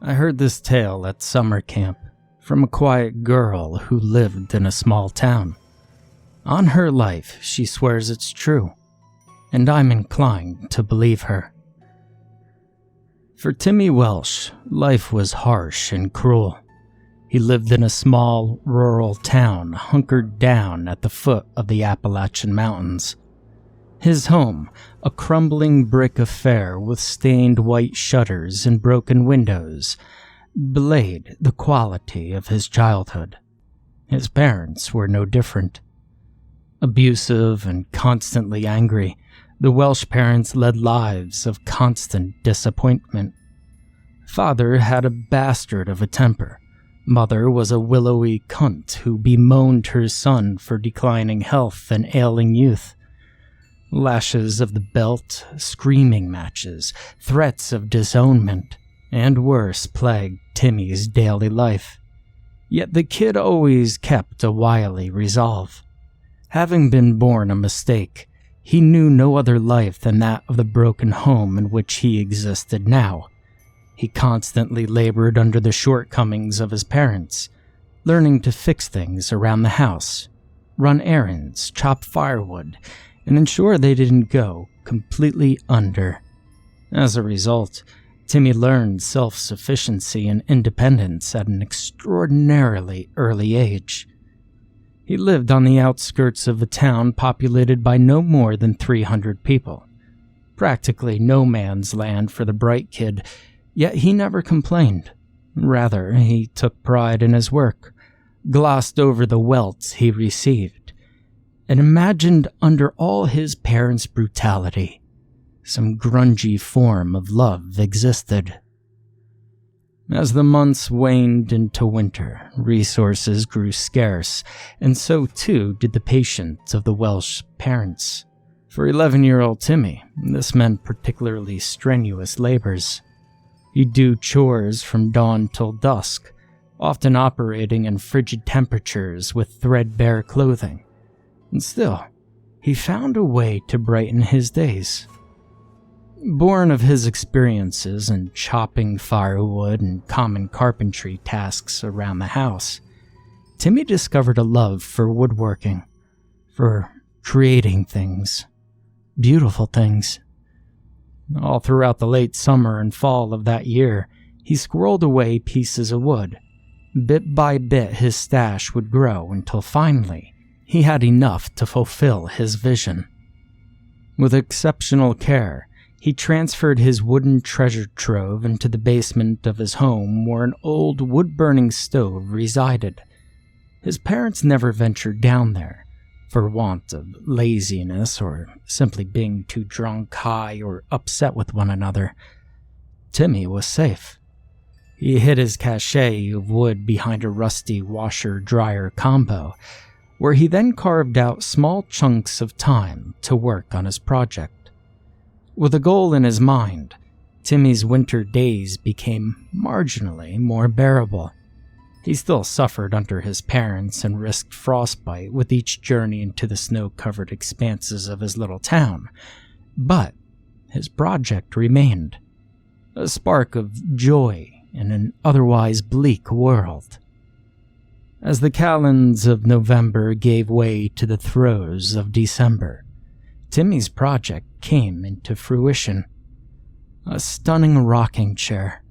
I heard this tale at summer camp from a quiet girl who lived in a small town. On her life, she swears it's true, and I'm inclined to believe her. For Timmy Welsh, life was harsh and cruel. He lived in a small, rural town hunkered down at the foot of the Appalachian Mountains. His home, a crumbling brick affair with stained white shutters and broken windows, belied the quality of his childhood. His parents were no different. Abusive and constantly angry, the Welsh parents led lives of constant disappointment. Father had a bastard of a temper. Mother was a willowy cunt who bemoaned her son for declining health and ailing youth. Lashes of the belt, screaming matches, threats of disownment, and worse plagued Timmy's daily life. Yet the kid always kept a wily resolve. Having been born a mistake, he knew no other life than that of the broken home in which he existed now. He constantly labored under the shortcomings of his parents, learning to fix things around the house, run errands, chop firewood, and ensure they didn't go completely under. As a result, Timmy learned self-sufficiency and independence at an extraordinarily early age. He lived on the outskirts of a town populated by no more than 300 people. Practically no man's land for the bright kid, yet he never complained. Rather, he took pride in his work, glossed over the welts he received, and imagined under all his parents' brutality, some grungy form of love existed. As the months waned into winter, resources grew scarce, and so too did the patience of the Welsh parents. For 11-year-old Timmy, this meant particularly strenuous labors. He'd do chores from dawn till dusk, often operating in frigid temperatures with threadbare clothing. And still, he found a way to brighten his days. Born of his experiences in chopping firewood and common carpentry tasks around the house, Timmy discovered a love for woodworking, for creating things, beautiful things. All throughout the late summer and fall of that year, he squirreled away pieces of wood. Bit by bit, his stash would grow until finally, he had enough to fulfill his vision. With exceptional care, he transferred his wooden treasure trove into the basement of his home where an old wood-burning stove resided. His parents never ventured down there, for want of laziness or simply being too drunk, high, or upset with one another. Timmy was safe. He hid his cache of wood behind a rusty washer-dryer combo, where he then carved out small chunks of time to work on his project. With a goal in his mind, Timmy's winter days became marginally more bearable. He still suffered under his parents and risked frostbite with each journey into the snow-covered expanses of his little town, but his project remained, a spark of joy in an otherwise bleak world. As the calends of November gave way to the throes of December, Timmy's project came into fruition. A stunning rocking chair.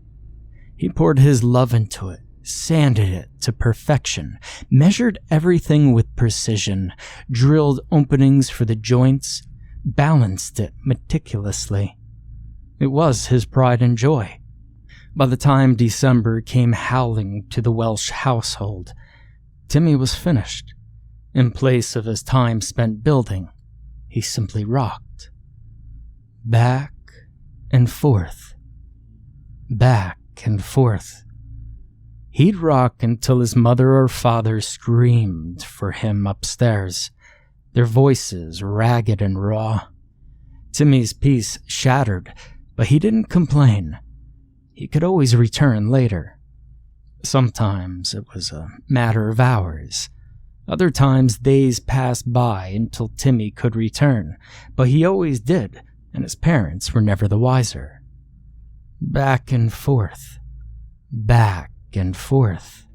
He poured his love into it, sanded it to perfection, measured everything with precision, drilled openings for the joints, balanced it meticulously. It was his pride and joy. By the time December came howling to the Welsh household, Timmy was finished. In place of his time spent building, he simply rocked. Back and forth. Back and forth. He'd rock until his mother or father screamed for him upstairs, their voices ragged and raw. Timmy's peace shattered, but he didn't complain. He could always return later. Sometimes it was a matter of hours. Other times days passed by until Timmy could return, but he always did, and his parents were never the wiser. Back and forth. back and forth.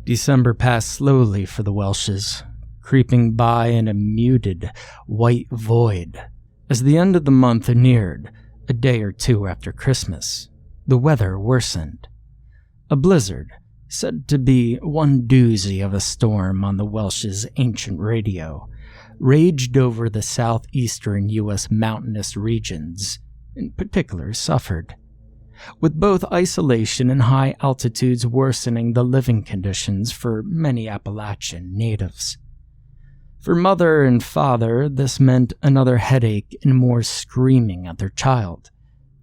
December passed slowly for the Welshes, creeping by in a muted, white void. As the end of the month neared, a day or two after Christmas, the weather worsened. A blizzard, said to be one doozy of a storm on the Welsh's ancient radio, raged over the southeastern U.S. mountainous regions. In particular, suffered, with both isolation and high altitudes worsening the living conditions for many Appalachian natives. For mother and father, this meant another headache and more screaming at their child.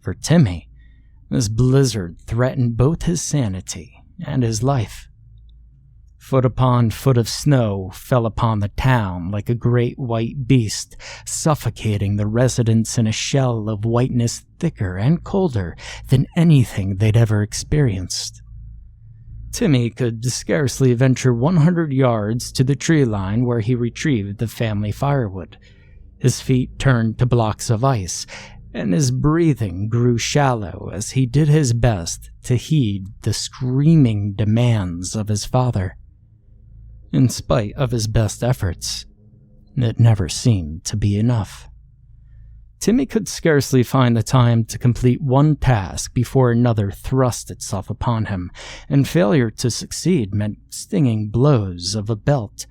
For Timmy, this blizzard threatened both his sanity and his life. Foot upon foot of snow fell upon the town like a great white beast, suffocating the residents in a shell of whiteness thicker and colder than anything they'd ever experienced. Timmy could scarcely venture 100 yards to the tree line where he retrieved the family firewood. His feet turned to blocks of ice, and his breathing grew shallow as he did his best to heed the screaming demands of his father. In spite of his best efforts, it never seemed to be enough. Timmy could scarcely find the time to complete one task before another thrust itself upon him, and failure to succeed meant stinging blows of a belt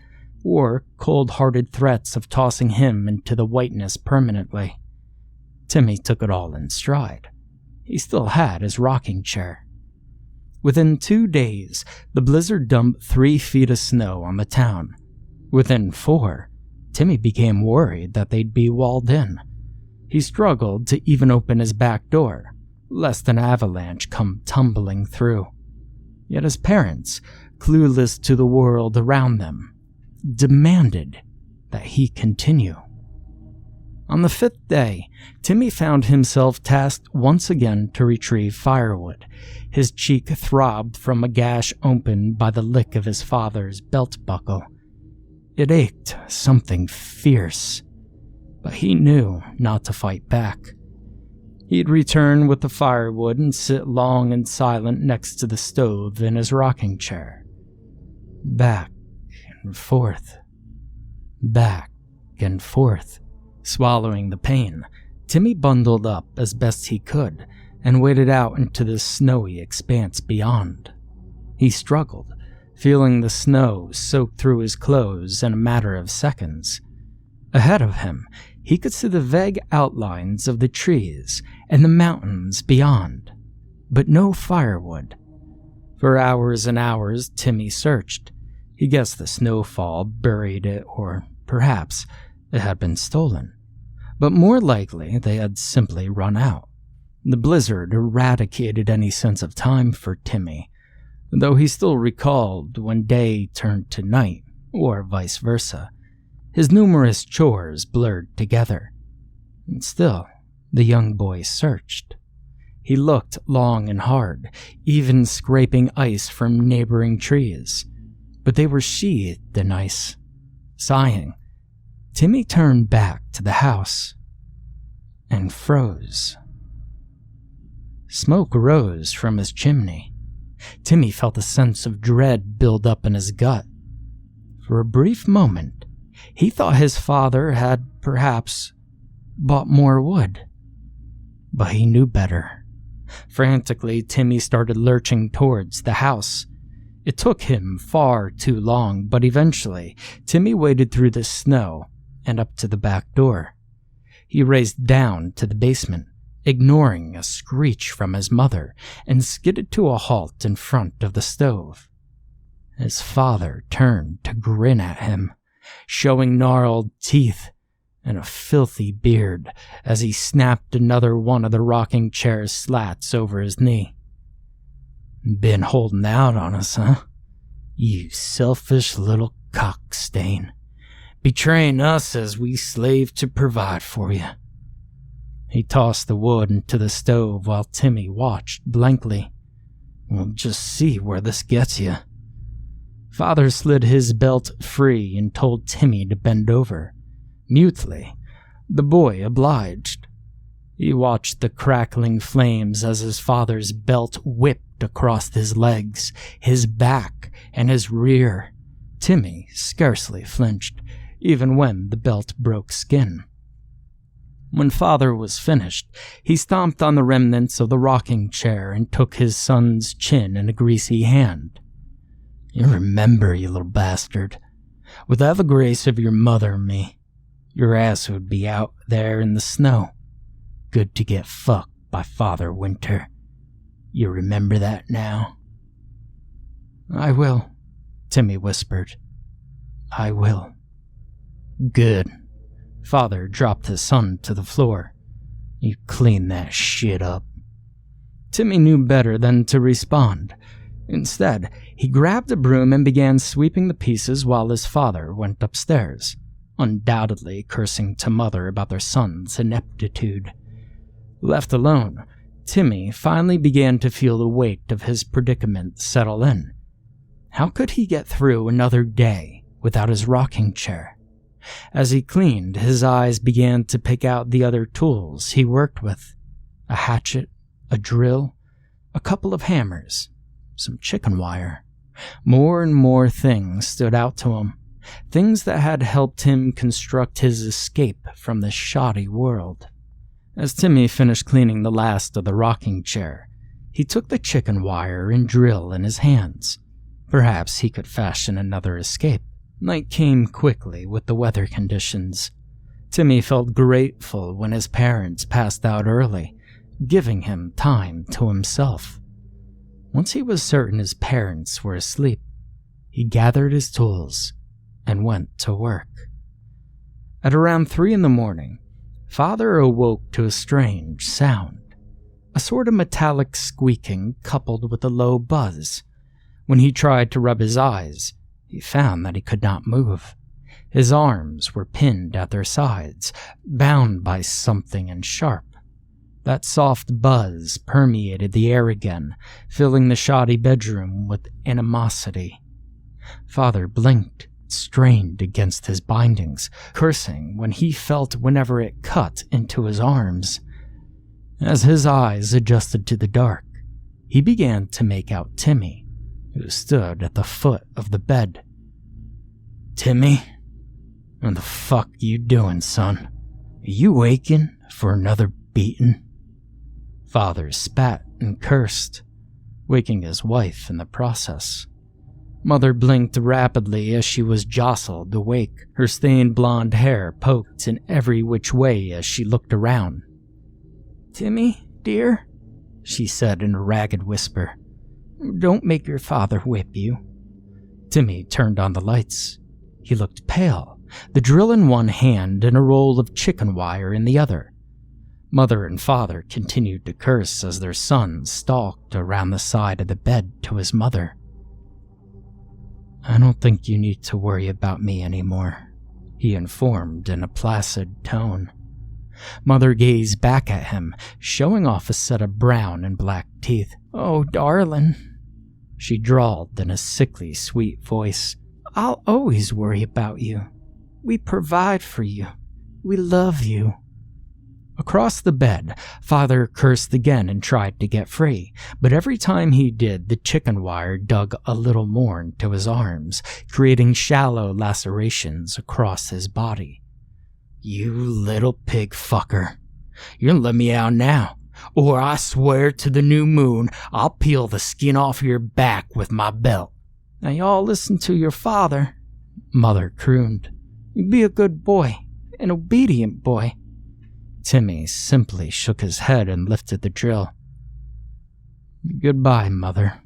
or cold-hearted threats of tossing him into the whiteness permanently. Timmy took it all in stride. He still had his rocking chair. Within 2 days, the blizzard dumped 3 feet of snow on the town. Within 4, Timmy became worried that they'd be walled in. He struggled to even open his back door, lest an avalanche come tumbling through. Yet his parents, clueless to the world around them, demanded that he continue. On the 5th day, Timmy found himself tasked once again to retrieve firewood. His cheek throbbed from a gash opened by the lick of his father's belt buckle. It ached something fierce, but he knew not to fight back. He'd return with the firewood and sit long and silent next to the stove in his rocking chair. Back and forth, back and forth. Swallowing the pain, Timmy bundled up as best he could and waded out into the snowy expanse beyond. He struggled, feeling the snow soak through his clothes in a matter of seconds. Ahead of him, he could see the vague outlines of the trees and the mountains beyond, but no firewood. For hours and hours, Timmy searched. He guessed the snowfall buried it, or perhaps it had been stolen. But more likely, they had simply run out. The blizzard eradicated any sense of time for Timmy, though he still recalled when day turned to night, or vice versa. His numerous chores blurred together. And still, the young boy searched. He looked long and hard, even scraping ice from neighboring trees, but they were sheathed in ice. Sighing, Timmy turned back to the house and froze. Smoke rose from his chimney. Timmy felt a sense of dread build up in his gut. For a brief moment, he thought his father had perhaps bought more wood. But he knew better. Frantically, Timmy started lurching towards the house. It took him far too long, but eventually, Timmy waded through the snow and up to the back door. He raced down to the basement, ignoring a screech from his mother, and skidded to a halt in front of the stove. His father turned to grin at him, showing gnarled teeth and a filthy beard as he snapped another one of the rocking chair's slats over his knee. "Been holding out on us, huh? You selfish little cockstain. Betraying us as we slave to provide for you." He tossed the wood into the stove while Timmy watched blankly. "We'll just see where this gets you." Father slid his belt free and told Timmy to bend over. Mutely, the boy obliged. He watched the crackling flames as his father's belt whipped across his legs, his back, and his rear. Timmy scarcely flinched, even when the belt broke skin. When Father was finished, he stomped on the remnants of the rocking chair and took his son's chin in a greasy hand. "You remember, you little bastard. Without the grace of your mother and me, your ass would be out there in the snow. Good to get fucked by Father Winter. You remember that now?" "I will," Timmy whispered. "I will." "Good." Father dropped his son to the floor. "You clean that shit up." Timmy knew better than to respond. Instead, he grabbed a broom and began sweeping the pieces while his father went upstairs, undoubtedly cursing to Mother about their son's ineptitude. Left alone, Timmy finally began to feel the weight of his predicament settle in. How could he get through another day without his rocking chair? As he cleaned, his eyes began to pick out the other tools he worked with. A hatchet, a drill, a couple of hammers, some chicken wire. More and more things stood out to him, things that had helped him construct his escape from this shoddy world. As Timmy finished cleaning the last of the rocking chair, he took the chicken wire and drill in his hands. Perhaps he could fashion another escape. Night came quickly with the weather conditions. Timmy felt grateful when his parents passed out early, giving him time to himself. Once he was certain his parents were asleep, he gathered his tools and went to work. At around 3 a.m, Father awoke to a strange sound, a sort of metallic squeaking coupled with a low buzz. When he tried to rub his eyes, he found that he could not move. His arms were pinned at their sides, bound by something and sharp. That soft buzz permeated the air again, filling the shoddy bedroom with animosity. Father blinked, strained against his bindings, cursing when he felt whenever it cut into his arms. As his eyes adjusted to the dark, he began to make out Timmy, who stood at the foot of the bed. "Timmy, what the fuck you doing, son? Are you waking for another beating?" Father spat and cursed, waking his wife in the process. Mother blinked rapidly as she was jostled awake, her stained blonde hair poked in every which way as she looked around. "Timmy, dear," she said in a ragged whisper. "Don't make your father whip you." Timmy turned on the lights. He looked pale, the drill in one hand and a roll of chicken wire in the other. Mother and Father continued to curse as their son stalked around the side of the bed to his mother. "I don't think you need to worry about me anymore," he informed in a placid tone. Mother gazed back at him, showing off a set of brown and black teeth. "Oh, darling," she drawled in a sickly sweet voice. "I'll always worry about you. We provide for you. We love you." Across the bed, Father cursed again and tried to get free, but every time he did, the chicken wire dug a little more into his arms, creating shallow lacerations across his body. "You little pig fucker. You're gonna let me out now, or I swear to the new moon I'll peel the skin off your back with my belt." "Now y'all listen to your father," Mother crooned. "You be a good boy, an obedient boy." Timmy simply shook his head and lifted the drill. "Goodbye, Mother."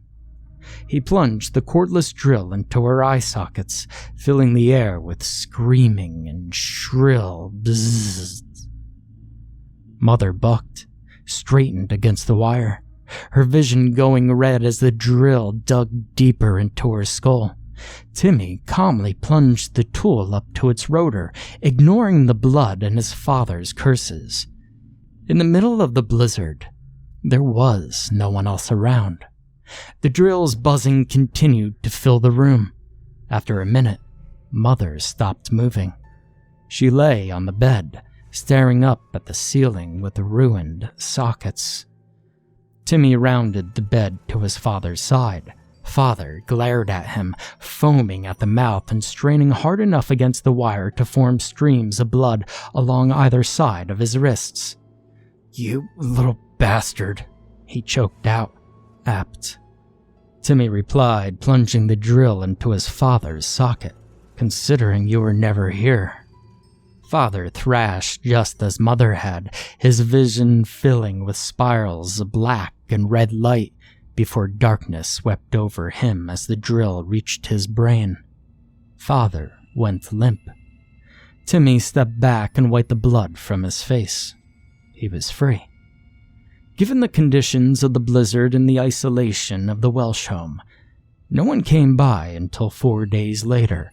He plunged the cordless drill into her eye sockets, filling the air with screaming and shrill bzzz. Mother bucked, straightened against the wire, her vision going red as the drill dug deeper into her skull. Timmy calmly plunged the tool up to its rotor, ignoring the blood and his father's curses. In the middle of the blizzard, there was no one else around. The drill's buzzing continued to fill the room. After a minute, Mother stopped moving. She lay on the bed, staring up at the ceiling with the ruined sockets. Timmy rounded the bed to his father's side. Father glared at him, foaming at the mouth and straining hard enough against the wire to form streams of blood along either side of his wrists. "You little bastard," he choked out, apt. Timmy replied, plunging the drill into his father's socket. "Considering you were never here." Father thrashed just as Mother had, his vision filling with spirals of black and red light before darkness swept over him as the drill reached his brain. Father went limp. Timmy stepped back and wiped the blood from his face. He was free. Given the conditions of the blizzard and the isolation of the Welsh home, no one came by until 4 days later.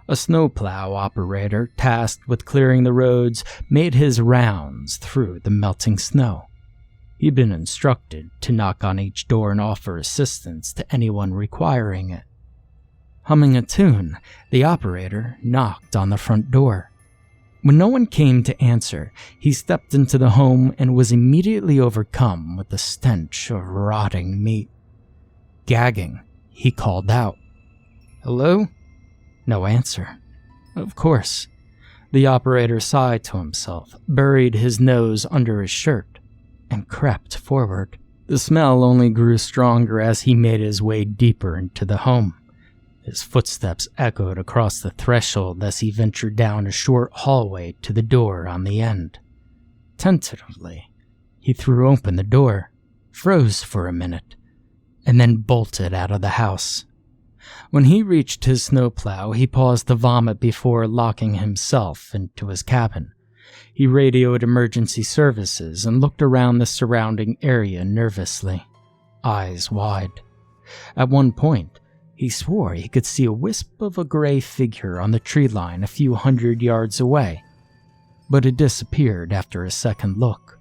A snowplow operator tasked with clearing the roads made his rounds through the melting snow. He'd been instructed to knock on each door and offer assistance to anyone requiring it. Humming a tune, the operator knocked on the front door. When no one came to answer, he stepped into the home and was immediately overcome with the stench of rotting meat. Gagging, he called out, "Hello?" No answer. Of course. The operator sighed to himself, buried his nose under his shirt, and crept forward. The smell only grew stronger as he made his way deeper into the home. His footsteps echoed across the threshold as he ventured down a short hallway to the door on the end. Tentatively, he threw open the door, froze for a minute, and then bolted out of the house. When he reached his snowplow, he paused to vomit before locking himself into his cabin. He radioed emergency services and looked around the surrounding area nervously, eyes wide. At one point, he swore he could see a wisp of a gray figure on the tree line a few 100 yards away, but it disappeared after a second look.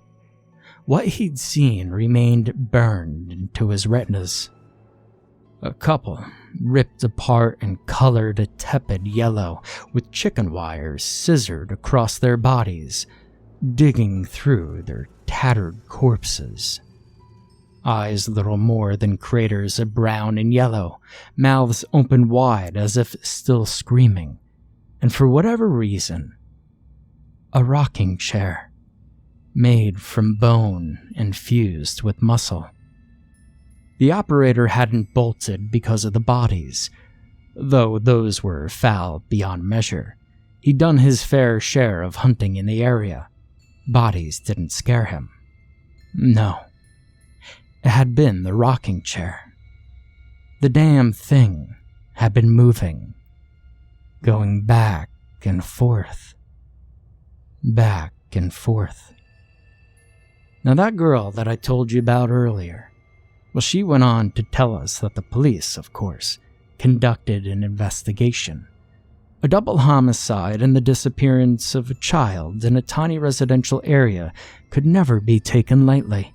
What he'd seen remained burned into his retinas. A couple, ripped apart and colored a tepid yellow, with chicken wires scissored across their bodies, digging through their tattered corpses. Eyes little more than craters of brown and yellow, mouths open wide as if still screaming, and for whatever reason, a rocking chair, made from bone and fused with muscle. The operator hadn't bolted because of the bodies, though those were foul beyond measure. He'd done his fair share of hunting in the area. Bodies didn't scare him. No. It had been the rocking chair. The damn thing had been moving, going back and forth. Back and forth. Now that girl that I told you about earlier, well, she went on to tell us that the police, of course, conducted an investigation. A double homicide and the disappearance of a child in a tiny residential area could never be taken lightly.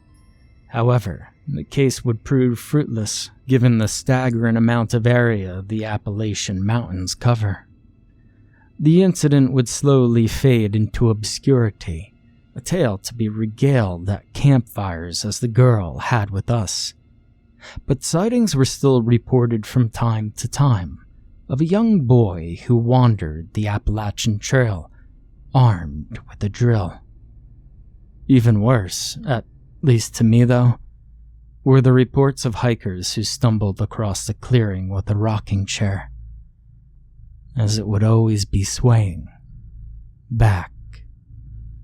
However, the case would prove fruitless, given the staggering amount of area the Appalachian Mountains cover. The incident would slowly fade into obscurity, a tale to be regaled at campfires as the girl had with us. But sightings were still reported from time to time of a young boy who wandered the Appalachian Trail, armed with a drill. Even worse, at least to me though, were the reports of hikers who stumbled across the clearing with a rocking chair, as it would always be swaying back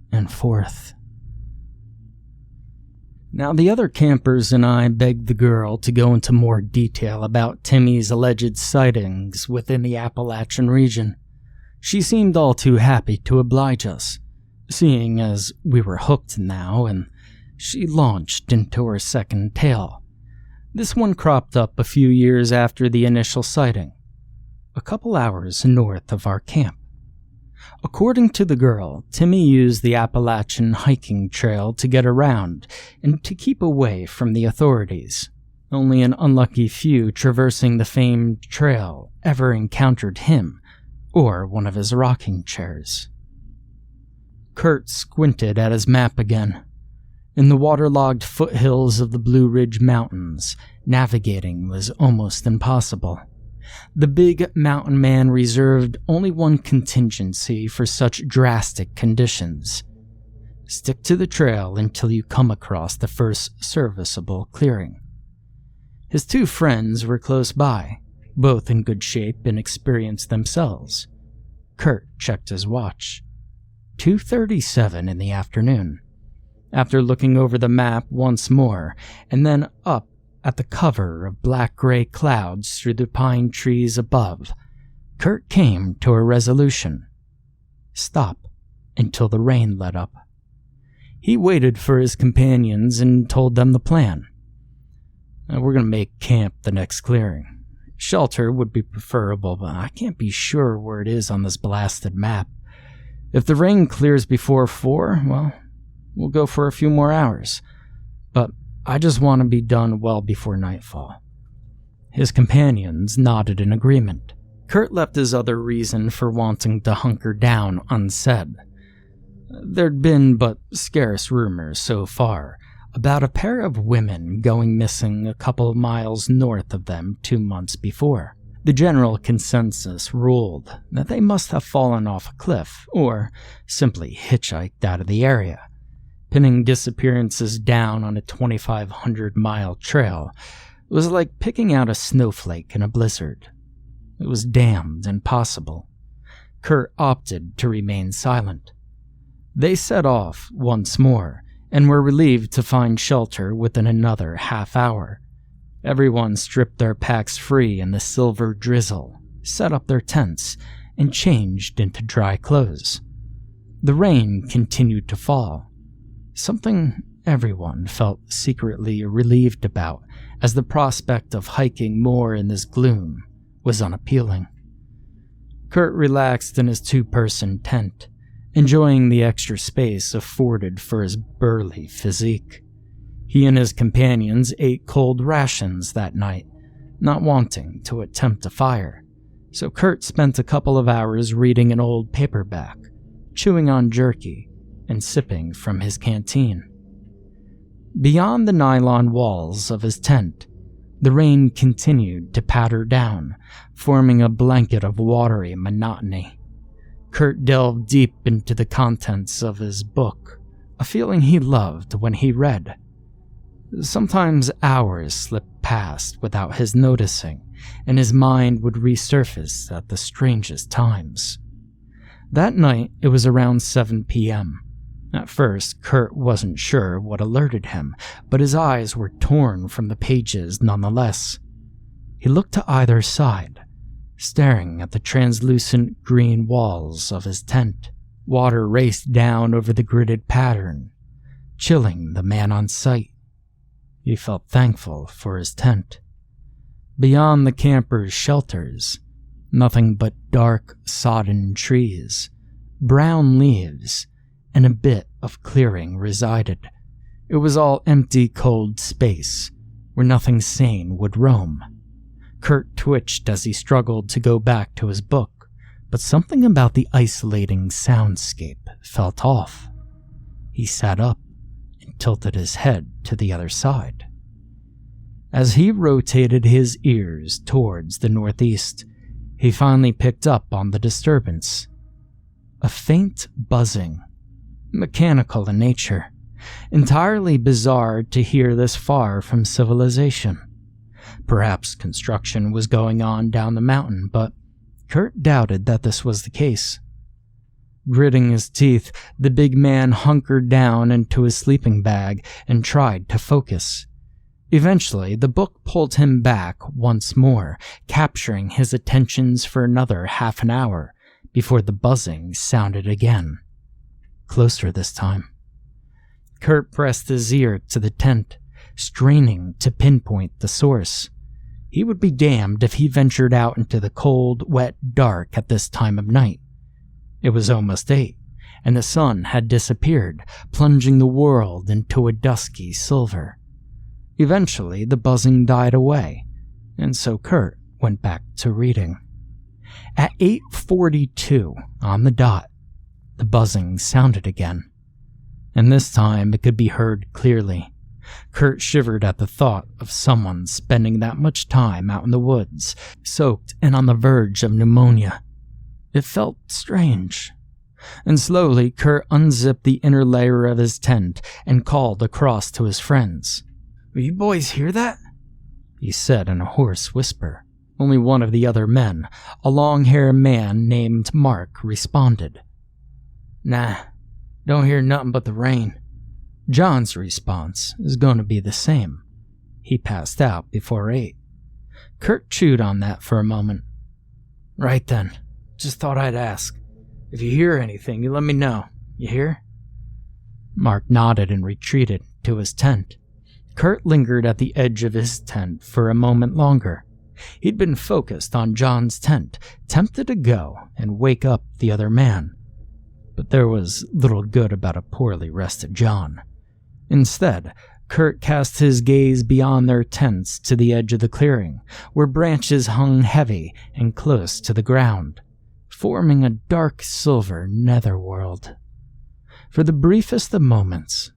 and forth. Now, the other campers and I begged the girl to go into more detail about Timmy's alleged sightings within the Appalachian region. She seemed all too happy to oblige us, seeing as we were hooked now, and she launched into her second tale. This one cropped up a few years after the initial sighting, a couple hours north of our camp. According to the girl, Timmy used the Appalachian hiking trail to get around and to keep away from the authorities. Only an unlucky few traversing the famed trail ever encountered him or one of his rocking chairs. Kurt squinted at his map again. In the waterlogged foothills of the Blue Ridge Mountains, navigating was almost impossible. The big mountain man reserved only one contingency for such drastic conditions. Stick to the trail until you come across the first serviceable clearing. His two friends were close by, both in good shape and experienced themselves. Kurt checked his watch. 2:37 in the afternoon. After looking over the map once more, and then up at the cover of black-gray clouds through the pine trees above, Kurt came to a resolution. Stop until the rain let up. He waited for his companions and told them the plan. We're going to make camp the next clearing. Shelter would be preferable, but I can't be sure where it is on this blasted map. If the rain clears before 4, well, we'll go for a few more hours. But I just want to be done well before nightfall. His companions nodded in agreement. Kurt left his other reason for wanting to hunker down unsaid. There'd been but scarce rumors so far about a pair of women going missing a couple of miles north of them 2 months before. The general consensus ruled that they must have fallen off a cliff or simply hitchhiked out of the area. Pinning disappearances down on a 2,500-mile trail was like picking out a snowflake in a blizzard. It was damned impossible. Kurt opted to remain silent. They set off once more and were relieved to find shelter within another half hour. Everyone stripped their packs free in the silver drizzle, set up their tents, and changed into dry clothes. The rain continued to fall, something everyone felt secretly relieved about, as the prospect of hiking more in this gloom was unappealing. Kurt relaxed in his 2-person tent, enjoying the extra space afforded for his burly physique. He and his companions ate cold rations that night, not wanting to attempt a fire, so Kurt spent a couple of hours reading an old paperback, chewing on jerky, and sipping from his canteen. Beyond the nylon walls of his tent, the rain continued to patter down, forming a blanket of watery monotony. Kurt delved deep into the contents of his book, a feeling he loved when he read. Sometimes hours slipped past without his noticing, and his mind would resurface at the strangest times. That night, it was around 7 p.m. At first, Kurt wasn't sure what alerted him, but his eyes were torn from the pages nonetheless. He looked to either side, staring at the translucent green walls of his tent. Water raced down over the gridded pattern, chilling the man on sight. He felt thankful for his tent. Beyond the campers' shelters, nothing but dark, sodden trees, brown leaves, and a bit of clearing resided. It was all empty, cold space, where nothing sane would roam. Kurt twitched as he struggled to go back to his book, but something about the isolating soundscape felt off. He sat up and tilted his head to the other side. As he rotated his ears towards the northeast, he finally picked up on the disturbance. A faint buzzing, mechanical in nature, entirely bizarre to hear this far from civilization. Perhaps construction was going on down the mountain, but Kurt doubted that this was the case. Gritting his teeth, the big man hunkered down into his sleeping bag and tried to focus. Eventually, the book pulled him back once more, capturing his attentions for another half an hour before the buzzing sounded again. Closer this time. Kurt pressed his ear to the tent, straining to pinpoint the source. He would be damned if he ventured out into the cold, wet dark at this time of night. It was almost 8, and the sun had disappeared, plunging the world into a dusky silver. Eventually, the buzzing died away, and so Kurt went back to reading. At 8:42 on the dot, the buzzing sounded again. and this time it could be heard clearly. Kurt shivered at the thought of someone spending that much time out in the woods, soaked and on the verge of pneumonia. It felt strange. And slowly, Kurt unzipped the inner layer of his tent and called across to his friends. "You boys hear that?" he said in a hoarse whisper. Only one of the other men, a long-haired man named Mark, responded. "Nah, don't hear nothing but the rain." John's response is going to be the same. He passed out before 8. Kurt chewed on that for a moment. "Right then, just thought I'd ask. If you hear anything, you let me know. You hear?" Mark nodded and retreated to his tent. Kurt lingered at the edge of his tent for a moment longer. He'd been focused on John's tent, tempted to go and wake up the other man. But there was little good about a poorly rested John. Instead, Kurt cast his gaze beyond their tents to the edge of the clearing, where branches hung heavy and close to the ground, forming a dark silver netherworld. For the briefest of moments,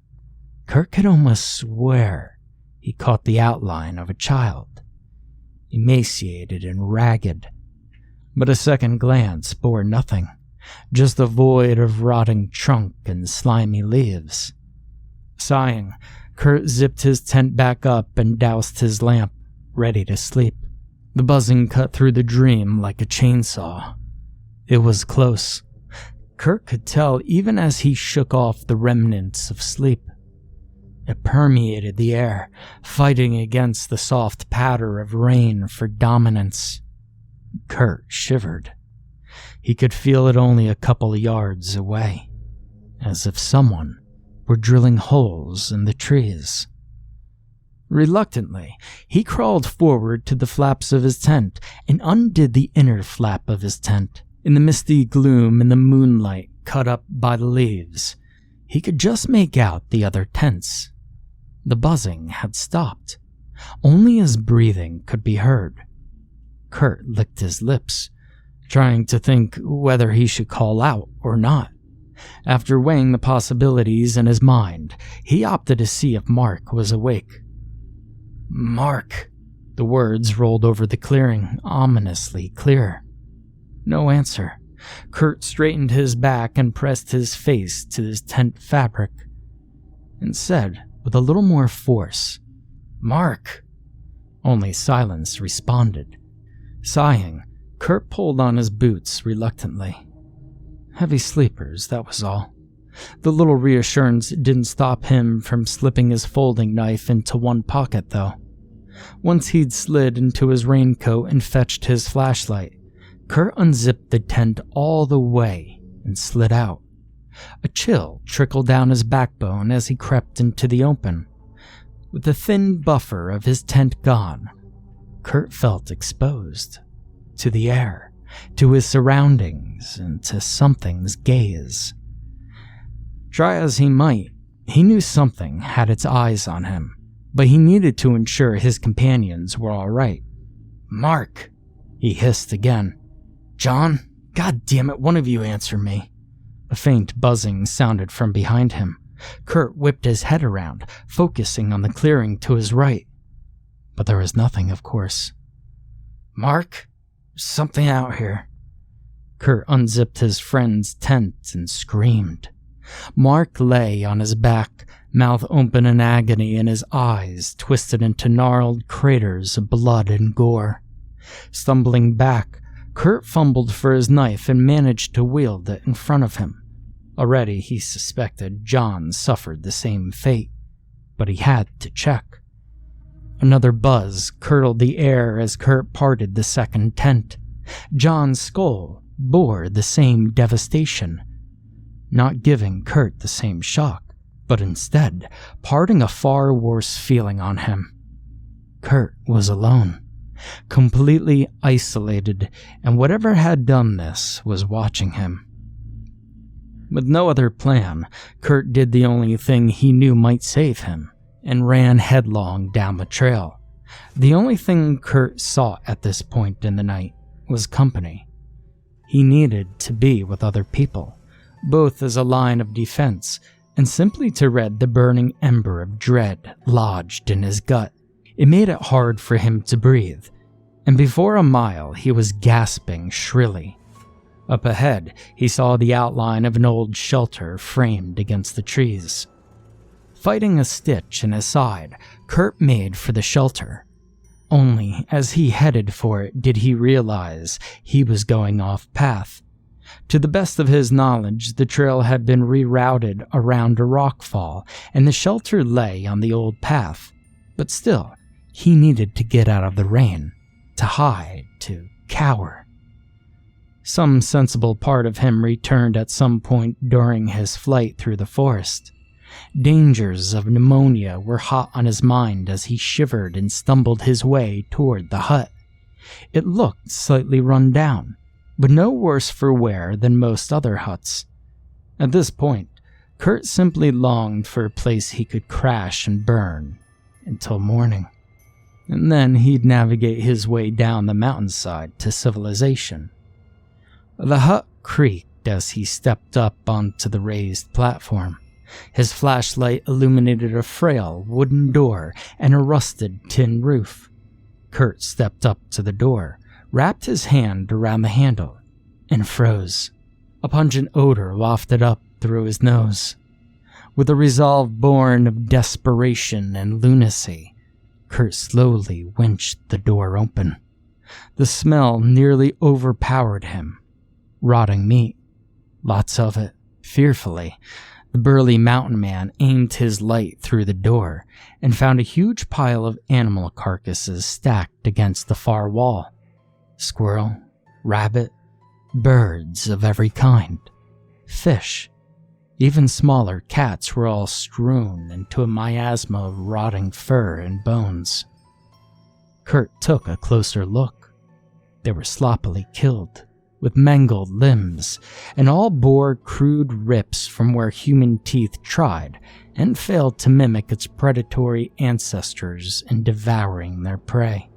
Kurt could almost swear he caught the outline of a child, emaciated and ragged. But a second glance bore nothing, just a void of rotting trunk and slimy leaves. Sighing, Kurt zipped his tent back up and doused his lamp, ready to sleep. The buzzing cut through the dream like a chainsaw. It was close. Kurt could tell even as he shook off the remnants of sleep. It permeated the air, fighting against the soft patter of rain for dominance. Kurt shivered. He could feel it only a couple of yards away, as if someone were drilling holes in the trees. Reluctantly, he crawled forward to the flaps of his tent and undid the inner flap of his tent. In the misty gloom and the moonlight cut up by the leaves, he could just make out the other tents. The buzzing had stopped. Only his breathing could be heard. Kurt licked his lips, trying to think whether he should call out or not. After weighing the possibilities in his mind, he opted to see if Mark was awake. "Mark!" The words rolled over the clearing, ominously clear. No answer. Kurt straightened his back and pressed his face to his tent fabric, and said with a little more force, "Mark!" Only silence responded. Sighing, Kurt pulled on his boots reluctantly. Heavy sleepers, that was all. The little reassurance didn't stop him from slipping his folding knife into one pocket, though. Once he'd slid into his raincoat and fetched his flashlight, Kurt unzipped the tent all the way and slid out. A chill trickled down his backbone as he crept into the open. With the thin buffer of his tent gone, Kurt felt exposed to the air, to his surroundings, and to something's gaze. Try as he might, he knew something had its eyes on him, but he needed to ensure his companions were all right. "Mark!" he hissed again. "John? God damn it, one of you answer me." A faint buzzing sounded from behind him. Kurt whipped his head around, focusing on the clearing to his right. But there was nothing, of course. "Mark? There's something out here." Kurt unzipped his friend's tent and screamed. Mark lay on his back, mouth open in agony and his eyes twisted into gnarled craters of blood and gore. Stumbling back, Kurt fumbled for his knife and managed to wield it in front of him. Already he suspected John suffered the same fate, but he had to check. Another buzz curdled the air as Kurt parted the second tent. John's skull bore the same devastation, not giving Kurt the same shock, but instead parting a far worse feeling on him. Kurt was alone, completely isolated, and whatever had done this was watching him. With no other plan, Kurt did the only thing he knew might save him, and ran headlong down the trail. The only thing Kurt sought at this point in the night was company. He needed to be with other people, both as a line of defense and simply to read the burning ember of dread lodged in his gut. It made it hard for him to breathe, and before a mile he was gasping shrilly. Up ahead, he saw the outline of an old shelter framed against the trees. Fighting a stitch in his side, Kurt made for the shelter. Only as he headed for it did he realize he was going off path. To the best of his knowledge, the trail had been rerouted around a rockfall, and the shelter lay on the old path. But still, he needed to get out of the rain, to hide, to cower. Some sensible part of him returned at some point during his flight through the forest. Dangers of pneumonia were hot on his mind as he shivered and stumbled his way toward the hut. It looked slightly run down, but no worse for wear than most other huts. At this point, Kurt simply longed for a place he could crash and burn until morning. And then he'd navigate his way down the mountainside to civilization. The hut creaked as he stepped up onto the raised platform. His flashlight illuminated a frail wooden door and a rusted tin roof. Kurt stepped up to the door, wrapped his hand around the handle, and froze. A pungent odor wafted up through his nose. With a resolve born of desperation and lunacy, Kurt slowly winched the door open. The smell nearly overpowered him. Rotting meat. Lots of it. Fearfully, the burly mountain man aimed his light through the door and found a huge pile of animal carcasses stacked against the far wall. Squirrel, rabbit, birds of every kind, fish, even smaller cats were all strewn into a miasma of rotting fur and bones. Kurt took a closer look. They were sloppily killed, with mangled limbs, and all bore crude rips from where human teeth tried and failed to mimic its predatory ancestors in devouring their prey.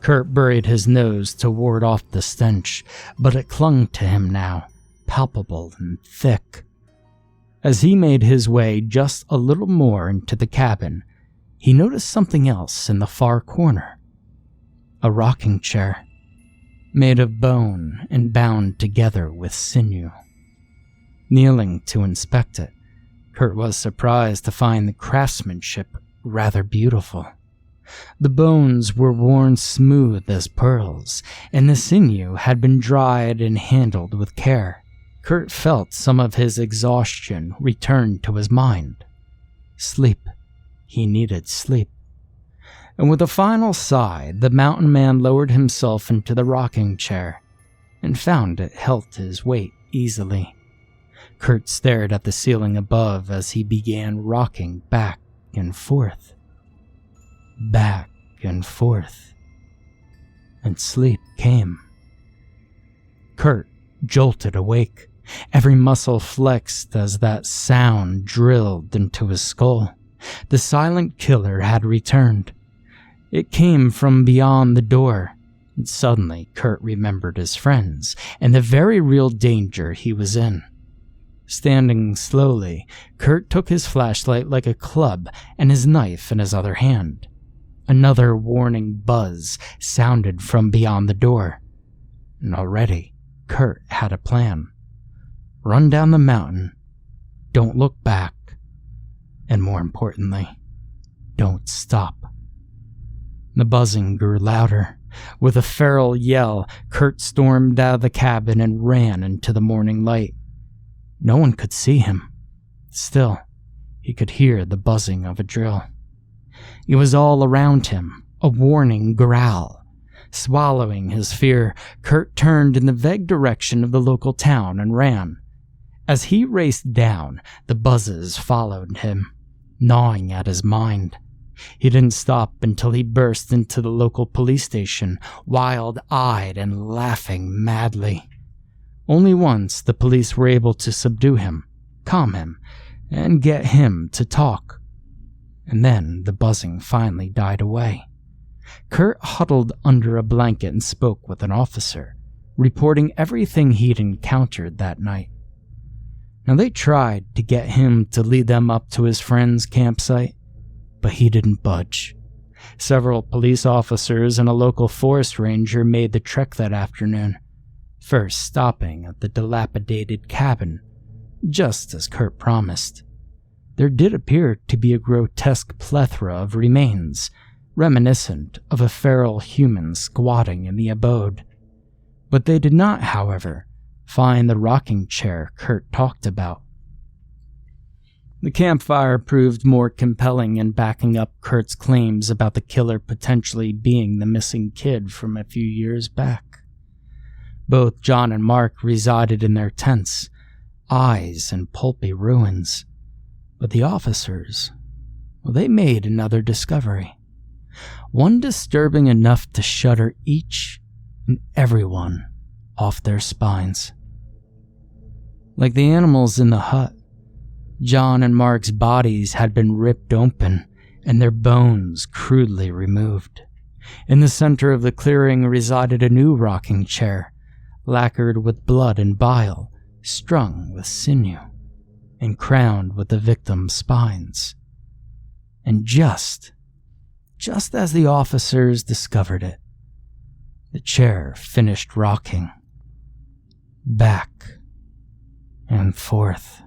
Kurt buried his nose to ward off the stench, but it clung to him now, palpable and thick. As he made his way just a little more into the cabin, he noticed something else in the far corner. A rocking chair, made of bone and bound together with sinew. Kneeling to inspect it, Kurt was surprised to find the craftsmanship rather beautiful. The bones were worn smooth as pearls, and the sinew had been dried and handled with care. Kurt felt some of his exhaustion return to his mind. Sleep. He needed sleep. And with a final sigh, the mountain man lowered himself into the rocking chair and found it held his weight easily. Kurt stared at the ceiling above as he began rocking back and forth. Back and forth. And sleep came. Kurt jolted awake, every muscle flexed as that sound drilled into his skull. The silent killer had returned. It came from beyond the door, and suddenly Kurt remembered his friends and the very real danger he was in. Standing slowly, Kurt took his flashlight like a club and his knife in his other hand. Another warning buzz sounded from beyond the door, and already Kurt had a plan. Run down the mountain, don't look back, and more importantly, don't stop. The buzzing grew louder. With a feral yell, Kurt stormed out of the cabin and ran into the morning light. No one could see him. Still, he could hear the buzzing of a drill. It was all around him, a warning growl. Swallowing his fear, Kurt turned in the vague direction of the local town and ran. As he raced down, the buzzes followed him, gnawing at his mind. He didn't stop until he burst into the local police station, wild-eyed and laughing madly. Only once the police were able to subdue him, calm him, and get him to talk. And then the buzzing finally died away. Kurt huddled under a blanket and spoke with an officer, reporting everything he'd encountered that night. Now, they tried to get him to lead them up to his friend's campsite, but he didn't budge. Several police officers and a local forest ranger made the trek that afternoon, first stopping at the dilapidated cabin, just as Kurt promised. There did appear to be a grotesque plethora of remains, reminiscent of a feral human squatting in the abode. But they did not, however, find the rocking chair Kurt talked about. The campfire proved more compelling in backing up Kurt's claims about the killer potentially being the missing kid from a few years back. Both John and Mark resided in their tents, eyes in pulpy ruins. But the officers, well, they made another discovery. One disturbing enough to shudder each and everyone off their spines. Like the animals in the hut, John and Mark's bodies had been ripped open and their bones crudely removed. In the center of the clearing resided a new rocking chair, lacquered with blood and bile, strung with sinew, and crowned with the victim's spines. And just as the officers discovered it, the chair finished rocking, back and forth.